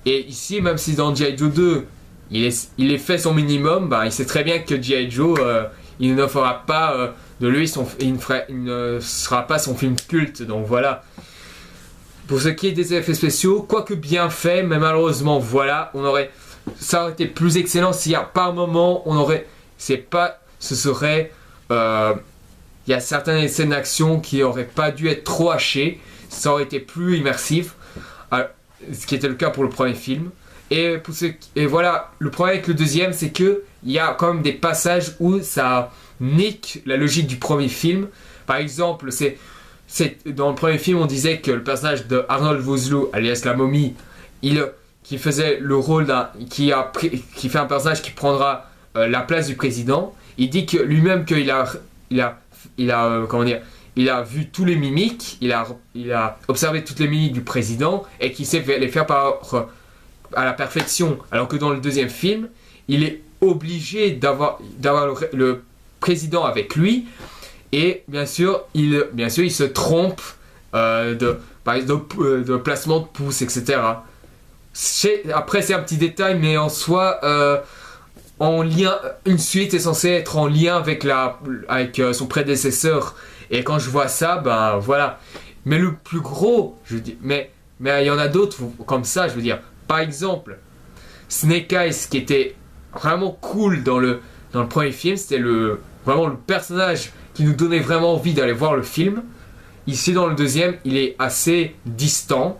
Et ici, même si dans G.I. Joe 2, il est fait son minimum, il sait très bien que G.I. Joe... il ne fera pas de lui il ne sera pas son film culte, donc voilà. Pour ce qui est des effets spéciaux, quoique bien fait, mais malheureusement voilà, ça aurait été plus excellent s'il y a pas un moment il y a certaines scènes d'action qui auraient pas dû être trop hachées, ça aurait été plus immersif, ce qui était le cas pour le premier film. Et voilà, le problème avec le deuxième, c'est que il y a quand même des passages où ça nique la logique du premier film. Par exemple, dans le premier film, on disait que le personnage de Arnold Vosloo, alias la momie, qui faisait le rôle qui fait un personnage qui prendra la place du président, il dit que lui-même qu'il il a vu tous les mimiques, il a observé toutes les mimiques du président et qu'il sait les faire à la perfection, alors que dans le deuxième film, il est obligé d'avoir le président avec lui, et bien sûr, il se trompe par exemple, de placement de pouce, etc. Après, c'est un petit détail, mais en soi, une suite est censée être en lien avec son prédécesseur, et quand je vois ça, voilà. Mais le plus gros, je dis, mais il y en a d'autres comme ça, je veux dire. Par exemple, Snake Eyes, qui était vraiment cool dans le premier film, c'était vraiment le personnage qui nous donnait vraiment envie d'aller voir le film. Ici dans le deuxième, il est assez distant.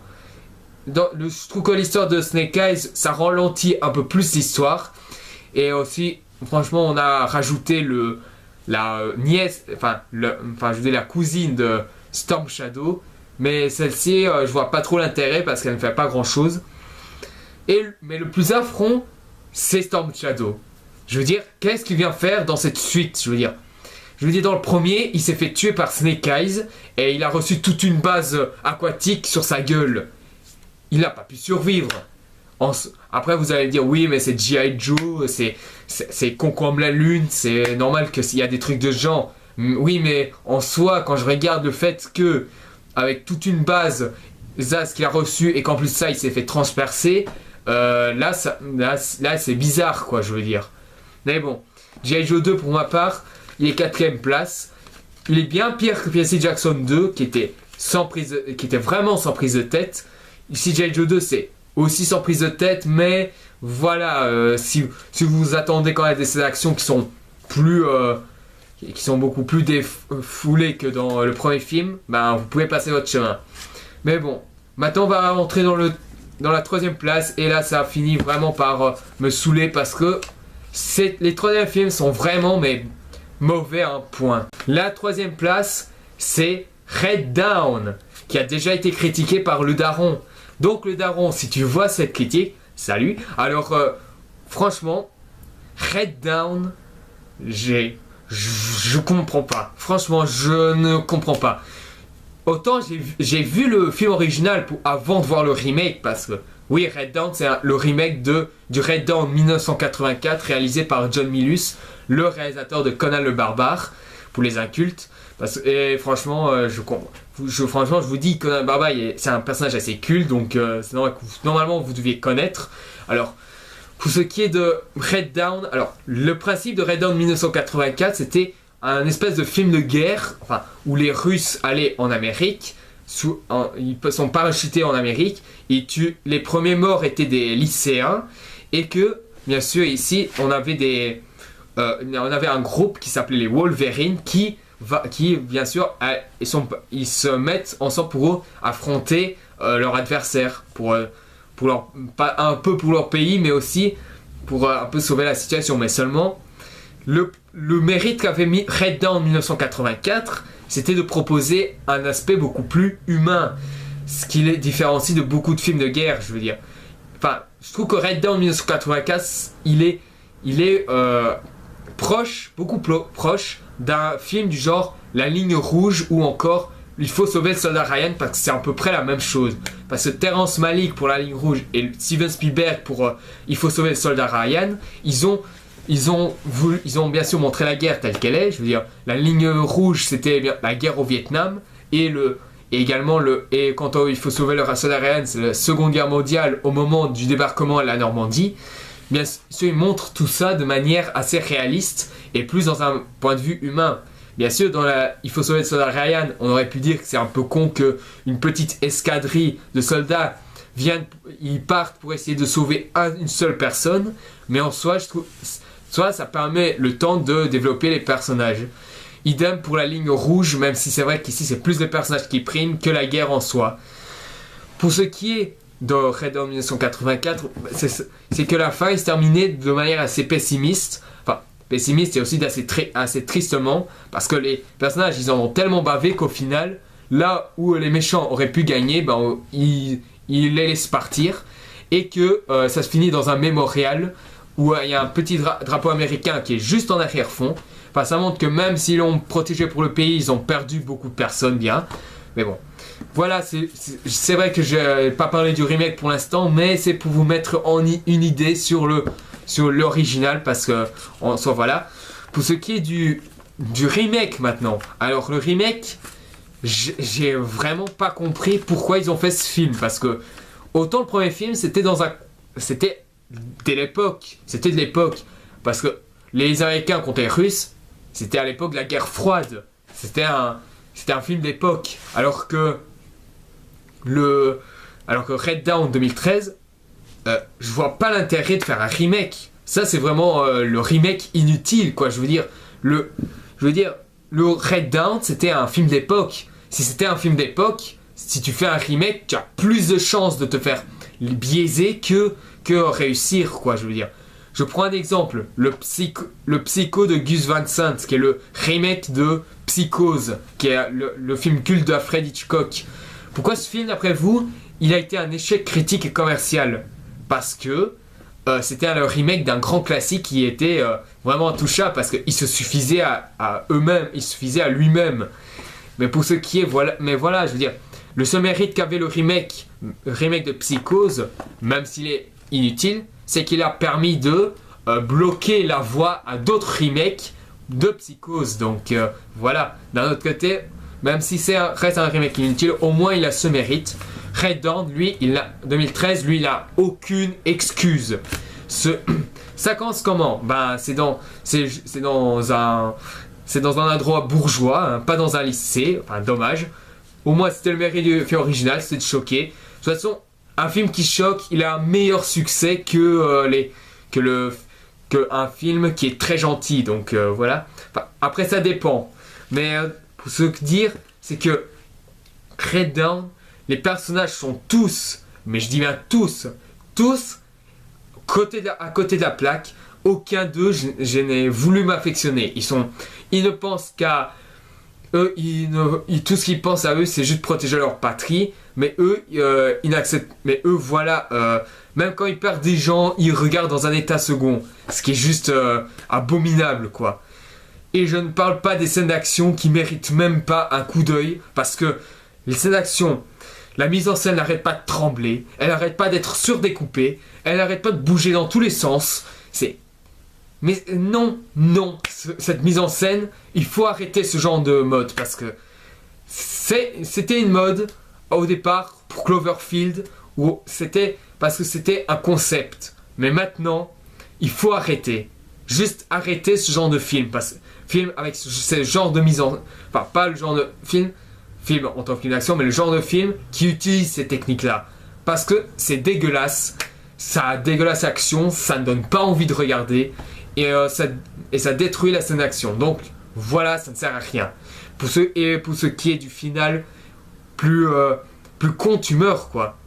Je trouve que l'histoire de Snake Eyes, ça ralentit un peu plus l'histoire. Et aussi, franchement, on a rajouté la nièce, je dis la cousine de Storm Shadow. Mais celle-ci, je vois pas trop l'intérêt parce qu'elle ne fait pas grand-chose. Mais le plus affront, c'est Storm Shadow. Je veux dire, qu'est-ce qu'il vient faire dans cette suite? Je veux dire, dans le premier, il s'est fait tuer par Snake Eyes et il a reçu toute une base aquatique sur sa gueule. Il n'a pas pu survivre. Après, vous allez dire, oui, mais c'est G.I. Joe, c'est con comme la lune, c'est normal qu'il y a des trucs de ce genre. Oui, mais en soi, quand je regarde le fait que, avec toute une base, ce qu'il a reçu et qu'en plus de ça, il s'est fait transpercer, là, c'est bizarre, quoi, je veux dire. Mais bon, G.I. Joe 2, pour ma part, il est 4ème place. Il est bien pire que Percy Jackson 2, qui était vraiment sans prise de tête. Ici, G.I. Joe 2, c'est aussi sans prise de tête, mais voilà, si vous vous attendez quand même à des actions qui sont beaucoup plus défoulées que dans le premier film, ben vous pouvez passer votre chemin. Mais bon, maintenant on va rentrer dans la 3ème place, et là ça finit vraiment par me saouler parce que les 3e films sont vraiment mauvais à un point. La 3ème place, c'est Red Dawn, qui a déjà été critiqué par le Daron. Donc le Daron, si tu vois cette critique, salut. Alors franchement, Red Dawn, je comprends pas. Franchement, je ne comprends pas. Autant j'ai vu le film original avant de voir le remake, parce que oui, Red Dawn, c'est le remake du Red Dawn 1984 réalisé par John Milius, le réalisateur de Conan le Barbare, pour les incultes. Et franchement, franchement, je vous dis, Conan le Barbare, c'est un personnage assez culte, donc normalement vous deviez connaître. Alors, pour ce qui est de Red Dawn, alors le principe de Red Dawn 1984, c'était un espèce de film de guerre, où les Russes allaient en Amérique, ils sont parachutés en Amérique, et les premiers morts étaient des lycéens, et que, bien sûr, ici, on avait un groupe qui s'appelait les Wolverines, qui bien sûr, ils se mettent ensemble pour affronter leur adversaire, un peu pour leur pays, mais aussi pour un peu sauver la situation. Mais seulement, le mérite qu'avait mis Red Dawn 1984, c'était de proposer un aspect beaucoup plus humain, ce qui les différencie de beaucoup de films de guerre, je veux dire. Je trouve que Red Dawn 1984, il est beaucoup plus proche d'un film du genre La Ligne Rouge, ou encore Il faut sauver le soldat Ryan, parce que c'est à peu près la même chose. Parce que Terrence Malick pour La Ligne Rouge et Steven Spielberg pour Il faut sauver le soldat Ryan, ils ont bien sûr montré la guerre telle qu'elle est. Je veux dire, La Ligne Rouge, c'était la guerre au Vietnam, et quand il faut sauver le soldat Ryan, c'est la Seconde Guerre mondiale au moment du débarquement à la Normandie. Bien sûr, ils montrent tout ça de manière assez réaliste et plus dans un point de vue humain. Bien sûr, Il faut sauver le soldat Ryan, on aurait pu dire que c'est un peu con qu'une petite escadrille de soldats ils partent pour essayer de sauver une seule personne, mais en soi, je trouve, ça permet le temps de développer les personnages. Idem pour La Ligne Rouge, même si c'est vrai qu'ici c'est plus les personnages qui priment que la guerre en soi. Pour ce qui est de Red Dawn 1984, c'est que la fin se terminait de manière assez pessimiste. Pessimiste et aussi assez tristement, parce que les personnages, ils en ont tellement bavé qu'au final, là où les méchants auraient pu gagner, ils les laissent partir, et que ça se finit dans un mémorial où il y a un petit drapeau américain qui est juste en arrière-fond. Ça montre que même s'ils l'ont protégé pour le pays, ils ont perdu beaucoup de personnes bien. Mais bon, voilà, c'est vrai que je n'ai pas parlé du remake pour l'instant, mais c'est pour vous mettre une idée sur l'original, parce que en soi, voilà. Pour ce qui est du remake maintenant, alors le remake, j'ai vraiment pas compris pourquoi ils ont fait ce film, parce que autant le premier film c'était de l'époque, parce que les Américains contre les Russes, c'était à l'époque de la guerre froide, c'était un film d'époque, alors que Red Dawn 2013, je vois pas l'intérêt de faire un remake, Ça, c'est vraiment le remake inutile, quoi. Je veux dire, le Red Dawn, c'était un film d'époque. Si c'était un film d'époque, si tu fais un remake, tu as plus de chances de te faire biaiser que réussir, quoi, je veux dire. Je prends un exemple, le Psycho de Gus Van Sant, qui est le remake de Psychose, qui est le film culte de Fred Hitchcock. Pourquoi ce film, d'après vous, il a été un échec critique et commercial? Parce que c'était le remake d'un grand classique qui était vraiment intouchable, parce qu'il se suffisait à eux-mêmes, il suffisait à lui-même. Mais pour ce qui est, voilà, mais voilà, je veux dire, le seul mérite qu'avait le remake de Psychose, même s'il est inutile, c'est qu'il a permis de bloquer la voie à d'autres remakes de Psychose. Donc voilà, d'un autre côté, même si reste un remake inutile, au moins il a ce mérite. Red Dawn, lui, 2013, lui, il a aucune excuse. Ça commence comment? Ben, c'est dans un endroit bourgeois, hein, pas dans un lycée, enfin dommage. Au moins c'était le mérite du film original, c'était de choquer. De toute façon, un film qui choque, il a un meilleur succès que un film qui est très gentil. Donc voilà. Enfin, après ça dépend. Mais pour ce dire, c'est que Red Dawn, les personnages sont tous, mais je dis bien tous à côté de la plaque. Aucun d'eux, je n'ai voulu m'affectionner. Ils ne pensent qu'à eux, tout ce qu'ils pensent à eux, c'est juste protéger leur patrie. Mais eux, ils n'acceptent. Mais eux, voilà. Même quand ils perdent des gens, ils regardent dans un état second. Ce qui est juste abominable, quoi. Et je ne parle pas des scènes d'action qui méritent même pas un coup d'œil. Parce que les scènes d'action, la mise en scène n'arrête pas de trembler. Elle n'arrête pas d'être surdécoupée. Elle n'arrête pas de bouger dans tous les sens. Mais non, cette mise en scène, il faut arrêter ce genre de mode, parce que c'était une mode au départ pour Cloverfield, parce que c'était un concept. Mais maintenant, il faut arrêter. Juste arrêter ce genre de film, film avec ce genre de mise en... Enfin, pas le genre de film en tant que film d'action, mais le genre de film qui utilise ces techniques-là. Parce que c'est dégueulasse, ça a dégueulasse action, ça ne donne pas envie de regarder. Et ça détruit la scène d'action. Donc voilà, ça ne sert à rien. Pour ce qui est du final, plus con tu meurs, quoi.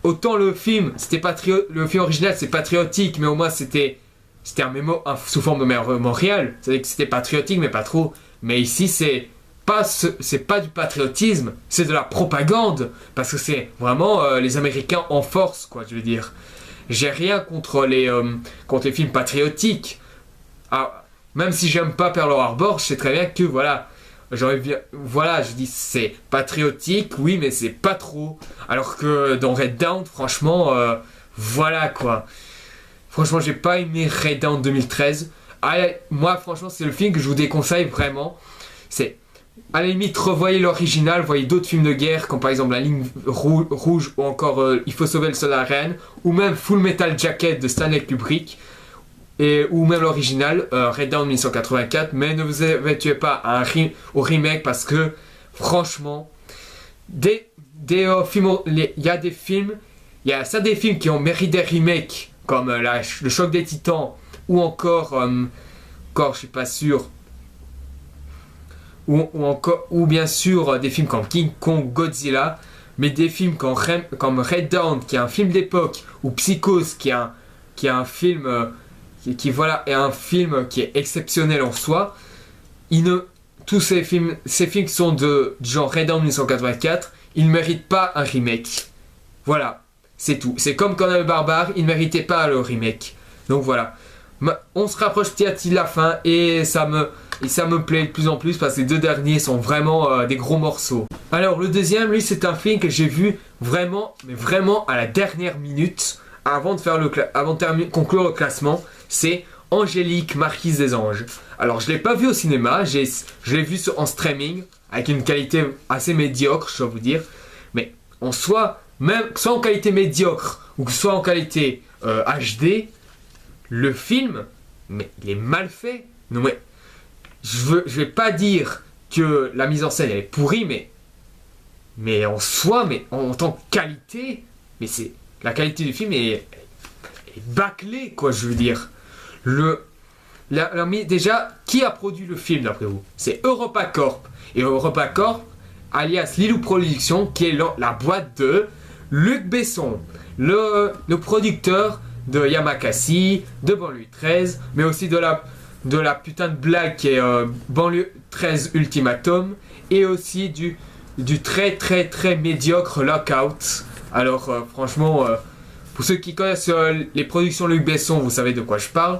Autant le film original c'est patriotique, mais au moins c'était sous forme de mémorial. C'est-à-dire que c'était patriotique, mais pas trop. Mais ici c'est pas du patriotisme, c'est de la propagande. Parce que c'est vraiment les Américains en force, quoi, je veux dire. J'ai rien contre les films patriotiques. Ah, même si j'aime pas Pearl Harbor, je sais très bien que voilà, je dis c'est patriotique, oui, mais c'est pas trop. Alors que dans Red Dawn, franchement, voilà quoi. Franchement, j'ai pas aimé Red Dawn 2013. Moi, franchement, c'est le film que je vous déconseille vraiment. C'est à la limite, revoyez l'original, voyez d'autres films de guerre, comme par exemple La Ligne Rouge ou encore Il faut sauver le soldat Ryan, ou même Full Metal Jacket de Stanley Kubrick, ou même l'original, Red Dawn 1984, mais ne vous habituez pas au remake parce que, franchement, il y a des films qui ont mérité des remakes, comme Le Choc des Titans, ou encore, je suis pas sûr, ou bien sûr des films comme King Kong, Godzilla, mais des films comme Red Dawn, qui est un film d'époque, ou Psychose, qui est un film est un film qui est exceptionnel en soi. Tous ces films qui sont du genre Red Dawn 1984, ils ne méritent pas un remake. Voilà, c'est tout. C'est comme Conan le Barbare, ils ne méritaient pas le remake. Donc voilà. On se rapproche petit à petit de la fin et ça me plaît de plus en plus parce que les deux derniers sont vraiment des gros morceaux. Alors le deuxième, lui, c'est un film que j'ai vu vraiment, mais vraiment à la dernière minute avant de conclure le classement. C'est Angélique, Marquise des Anges. Alors je l'ai pas vu au cinéma, je l'ai vu en streaming avec une qualité assez médiocre, je dois vous dire. Mais en soi, même soit en qualité médiocre ou que ce soit en qualité HD, le film, mais il est mal fait. Non mais je vais pas dire que la mise en scène elle est pourrie, mais en soi, mais en tant que qualité, mais c'est la qualité du film est bâclée, quoi, je veux dire. Déjà, qui a produit le film d'après vous? C'est EuropaCorp. Et EuropaCorp, alias Lilou Productions, qui est la boîte de Luc Besson, le producteur de Yamakasi, de Banlieue 13, mais aussi de la putain de blague qui est Banlieue 13 Ultimatum, et aussi du très très très médiocre Lockout. Alors franchement, pour ceux qui connaissent les productions Luc Besson, vous savez de quoi je parle.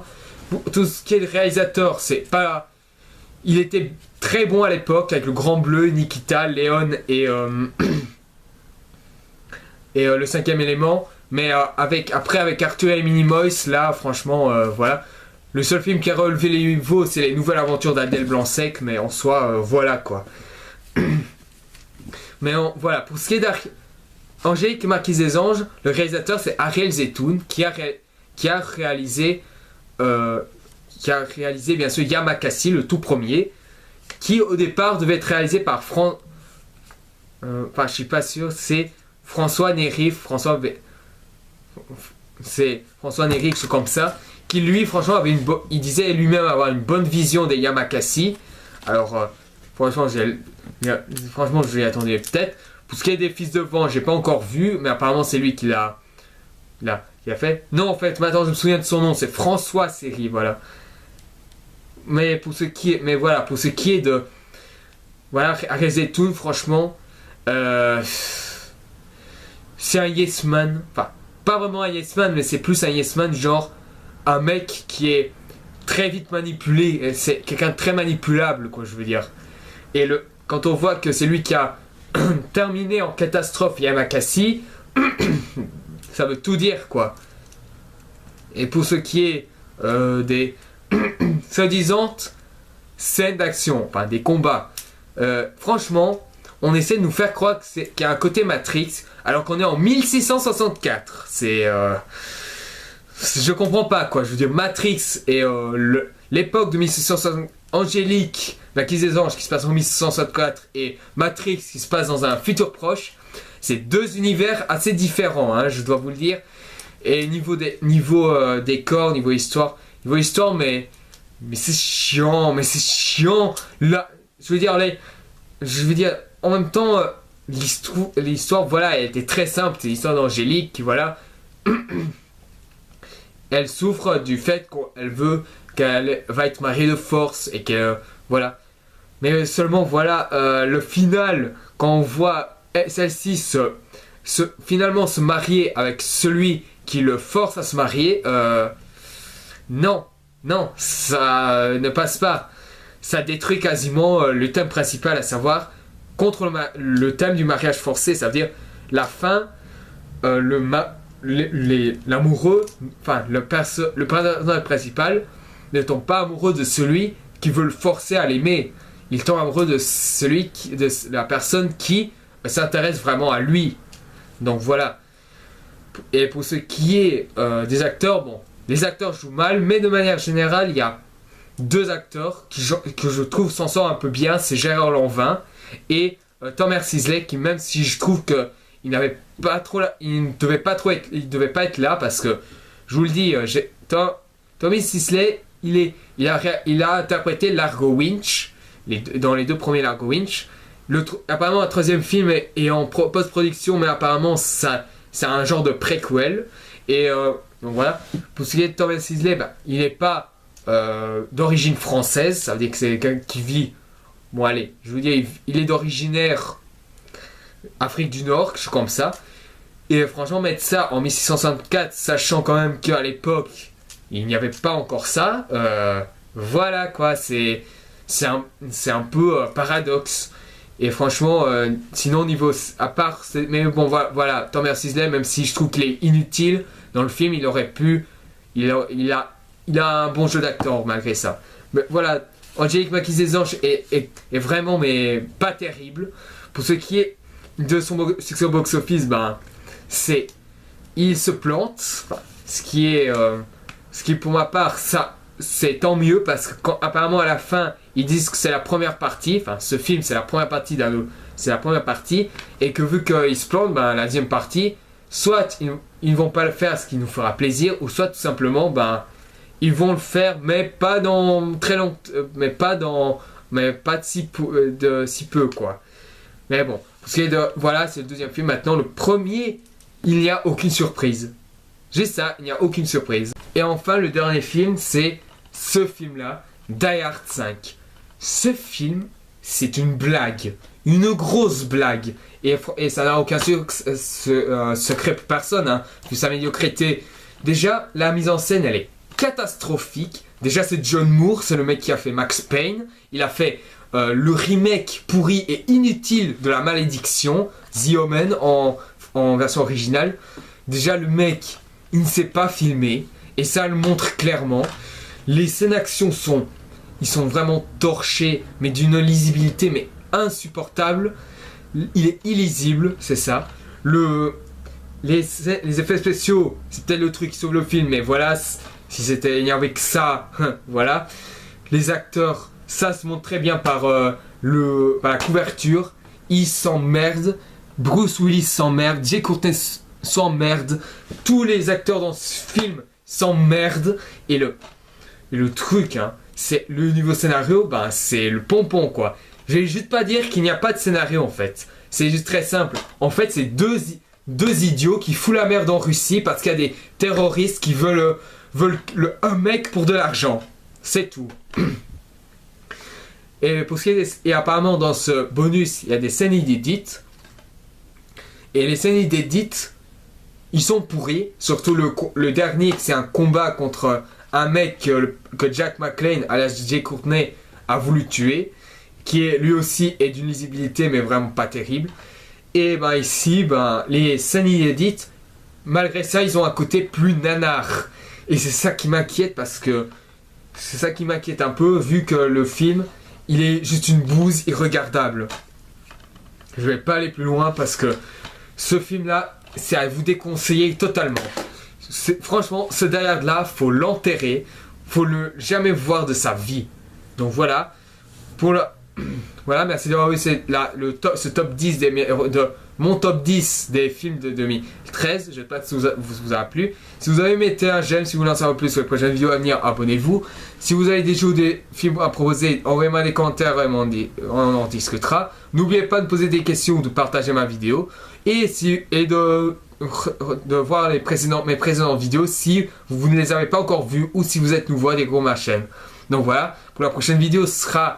Pour tout ce qui est le réalisateur, c'est pas... Il était très bon à l'époque avec le Grand Bleu, Nikita, Léon et le cinquième élément. Mais avec Arthur et Minimoys, là franchement, voilà. Le seul film qui a relevé les niveaux, c'est les nouvelles aventures d'Adèle Blanc-Sec, mais en soi, voilà quoi. Mais voilà, pour ce qui est Angélique Marquise des Anges, le réalisateur c'est Ariel Zetoun qui a réalisé bien sûr Yamakasi, le tout premier, qui au départ devait être réalisé par je suis pas sûr, c'est François Nérif, c'est François Nérif, c'est comme ça, qui lui franchement il disait lui-même avoir une bonne vision des Yamakasi. Alors franchement je l'ai attendu peut-être. Pour ce qui est des Fils de Vent, j'ai pas encore vu, mais apparemment c'est lui qui l'a fait. Non, en fait, maintenant je me souviens de son nom, c'est François Séry, voilà. Mais pour ce qui est de voilà, Ariel Zetoun, franchement, c'est un yes man. Enfin, pas vraiment un yes man, mais c'est plus un yes man, genre un mec qui est très vite manipulé. C'est quelqu'un de très manipulable, quoi, je veux dire. Et quand on voit que c'est lui qui a terminé en catastrophe Yamakasi, ça veut tout dire, quoi. Et pour ce qui est des soi-disant scènes d'action, enfin des combats, franchement, on essaie de nous faire croire qu'il y a un côté Matrix, alors qu'on est en 1664. Je comprends pas, quoi. Je veux dire, Matrix et l'époque de 1660, Angélique, Marquise des Anges qui se passe en 1664 et Matrix qui se passe dans un futur proche, c'est deux univers assez différents, hein, je dois vous le dire. Et niveau décor, niveau histoire, mais c'est chiant, là, je veux dire, en même temps, l'histoire, voilà, elle était très simple, c'est l'histoire d'Angélique qui, voilà, elle souffre du fait qu'elle va être mariée de force et que, voilà. Mais seulement, voilà, le final, quand on voit celle-ci finalement se marier avec celui qui le force à se marier, non, ça ne passe pas. Ça détruit quasiment le thème principal, à savoir contre le thème du mariage forcé, ça veut dire la fin, l'amoureux, enfin le personnage principal ne tombe pas amoureux de celui qui veut le forcer à l'aimer. Il tombe amoureux de la personne qui s'intéresse vraiment à lui. Donc voilà. Et pour ce qui est des acteurs, bon, les acteurs jouent mal, mais de manière générale, il y a deux acteurs que je trouve s'en sortent un peu bien, c'est Gérard Lanvin et Thomas Sisley, qui, même si je trouve que il ne devait pas être là, parce que je vous le dis, Tommy Sisley, il a interprété Largo Winch dans les deux premiers Largo Winch. Apparemment un troisième film est en post-production, mais apparemment c'est un genre de préquel. Et donc voilà. Pour ce qui est de Thomas Sisley, il n'est pas d'origine française, ça veut dire que c'est quelqu'un qui vit, bon allez, je vous dis, il est d'originaire Afrique du Nord, quelque chose comme ça. Et franchement, mettre ça en 1664, sachant quand même qu'à l'époque il n'y avait pas encore ça, voilà quoi, c'est un peu paradoxe. Et franchement, sinon niveau à part, mais bon voilà, Thomas Sisley, même si je trouve qu'il est inutile dans le film, il aurait pu, il a un bon jeu d'acteur malgré ça. Mais voilà, Angélique Marquise des Anges est vraiment mais pas terrible. Pour ce qui est de son succès au box-office, il se plante, ce qui pour ma part, ça c'est tant mieux, parce que apparemment à la fin ils disent que c'est la première partie, enfin ce film c'est la première partie et que vu qu'il se plante, la deuxième partie, soit ils ne vont pas le faire, ce qui nous fera plaisir, ou soit tout simplement ils vont le faire, mais pas dans très longtemps, mais pas de si peu quoi. Mais bon, voilà, c'est le deuxième film. Maintenant, le premier, il n'y a aucune surprise. J'ai ça, il n'y a aucune surprise. Et enfin, le dernier film, c'est ce film-là, Die Hard 5. Ce film, c'est une blague, une grosse blague. Et ça n'a aucun secret pour personne, hein, vu sa médiocrité. Déjà, la mise en scène, elle est catastrophique. Déjà, c'est John Moore, c'est le mec qui a fait Max Payne. Il a fait le remake pourri et inutile de La Malédiction, The Omen, en version originale. Déjà, le mec, il ne sait pas filmer, et ça le montre clairement. Les scènes d'action sont vraiment torchées, mais d'une lisibilité mais insupportable. Il est illisible, c'est ça. Les effets spéciaux, c'est peut-être le truc qui sauve le film, mais voilà, si il n'y avait que ça, voilà. Les acteurs, ça se montre très bien par la couverture. Ils s'emmerdent. Bruce Willis s'emmerde. Jay Courtney s'emmerde. Tous les acteurs dans ce film s'emmerdent. Et le truc, hein, c'est le niveau scénario, ben, c'est le pompon, quoi. Je vais juste pas dire qu'il n'y a pas de scénario, en fait. C'est juste très simple. En fait, c'est deux idiots qui foutent la merde en Russie parce qu'il y a des terroristes qui veulent un mec pour de l'argent. C'est tout. Et apparemment, dans ce bonus, il y a des scènes inédites. Et les scènes inédites, ils sont pourris. Surtout le dernier, c'est un combat contre un mec que Jack McClane, alias Jay Courtney, a voulu tuer. Qui est lui aussi est d'une lisibilité, mais vraiment pas terrible. Et ben ici, les scènes inédites, malgré ça, ils ont un côté plus nanar. Et c'est ça qui m'inquiète parce que c'est ça qui m'inquiète un peu, vu que le film, il est juste une bouse irregardable. Je vais pas aller plus loin parce que ce film-là, c'est à vous déconseiller totalement. Franchement, ce Die Hard là, faut l'enterrer, faut le jamais voir de sa vie. Donc voilà, voilà, merci d'avoir vu ce top 10 de mon top 10 des films de 2013. Je ne sais pas si vous a plu. Si vous avez mettez un j'aime, si vous voulez en savoir plus sur les prochaines vidéos à venir, abonnez-vous. Si vous avez des jeux ou des films à proposer, envoyez-moi des commentaires, on en discutera. N'oubliez pas de poser des questions ou de partager ma vidéo. Et de voir mes précédentes vidéos si vous ne les avez pas encore vues ou si vous êtes nouveau à découvrir ma chaîne. Donc voilà, pour la prochaine vidéo, ce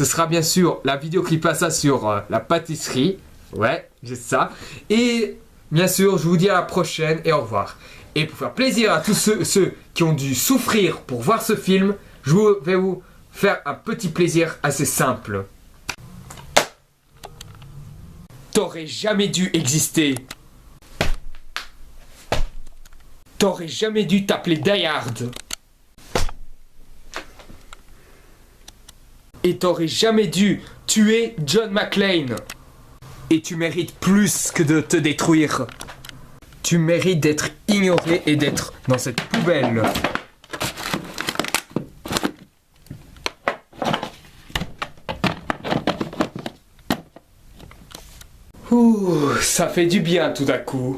sera bien sûr la vidéo qui passe sur la pâtisserie. Ouais, j'ai ça. Et bien sûr, je vous dis à la prochaine et au revoir. Et pour faire plaisir à tous ceux qui ont dû souffrir pour voir ce film, je vais vous faire un petit plaisir assez simple. T'aurais jamais dû exister. T'aurais jamais dû t'appeler Die Hard. Et t'aurais jamais dû tuer John McClane. Et tu mérites plus que de te détruire. Tu mérites d'être ignoré et d'être dans cette poubelle. Ouh, ça fait du bien tout d'un coup.